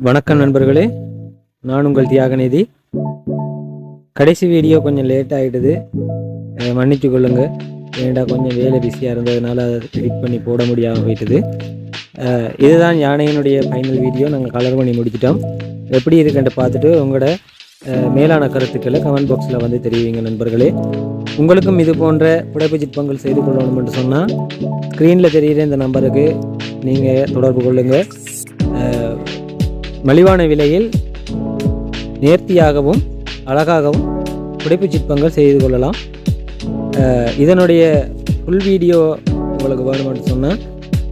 வணக்கம் நண்பர்களே, நான் உங்கள் தியாகநிதி. கடைசி வீடியோ கொஞ்சம் லேட் ஆகிடுது, மன்னிச்சு கொள்ளுங்க. ஏன்டா கொஞ்சம் வேலை பிஸியாக இருந்ததுனால அதை எடிட் பண்ணி போட முடியாமல் போயிட்டுது. இதுதான் யானையினுடைய ஃபைனல் வீடியோ. நாங்கள் கலர் பண்ணி முடிச்சிட்டோம். எப்படி இருக்குன்ட்டு பார்த்துட்டு உங்களோட மேலான கருத்துக்களை கமெண்ட் பாக்ஸில் வந்து தெரிவிங்க நண்பர்களே. உங்களுக்கும் இது போன்ற புடைப்பு சிற்பங்கள் செய்து கொள்ளணும்னு சொன்னால் ஸ்க்ரீனில் தெரிகிற இந்த நம்பருக்கு நீங்கள் தொடர்பு கொள்ளுங்கள். மலிவான விலையில் நேர்த்தியாகவும் அழகாகவும் புடைப்பு சிற்பங்கள் செய்து கொள்ளலாம். இதனுடைய ஃபுல் வீடியோ உங்களுக்கு வேணுமென்று சொன்னால்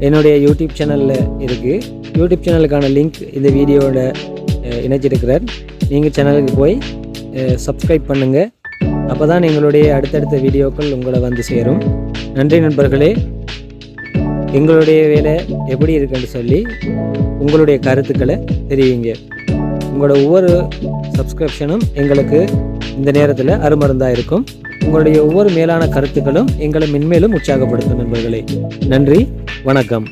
என்னுடைய யூடியூப் சேனலில் இருக்குது. யூடியூப் சேனலுக்கான லிங்க் இந்த வீடியோவோட இணைச்சிருக்கிறார். நீங்கள் சேனலுக்கு போய் சப்ஸ்கிரைப் பண்ணுங்கள். அப்போ தான் எங்களுடைய அடுத்தடுத்த வீடியோக்கள் உங்களை வந்து சேரும். நன்றி நண்பர்களே. எங்களுடைய வேலை எப்படி இருக்குன்னு சொல்லி உங்களுடைய கருத்துக்களை தெரிவிங்க. உங்களோட ஒவ்வொரு சப்ஸ்கிரிப்ஷனும் எங்களுக்கு இந்த நேரத்தில் அருமருந்தாக இருக்கும். உங்களுடைய ஒவ்வொரு மேலான கருத்துக்களும் எங்களை மென்மேலும் உற்சாகப்படுத்தும் நண்பர்களே. நன்றி, வணக்கம்.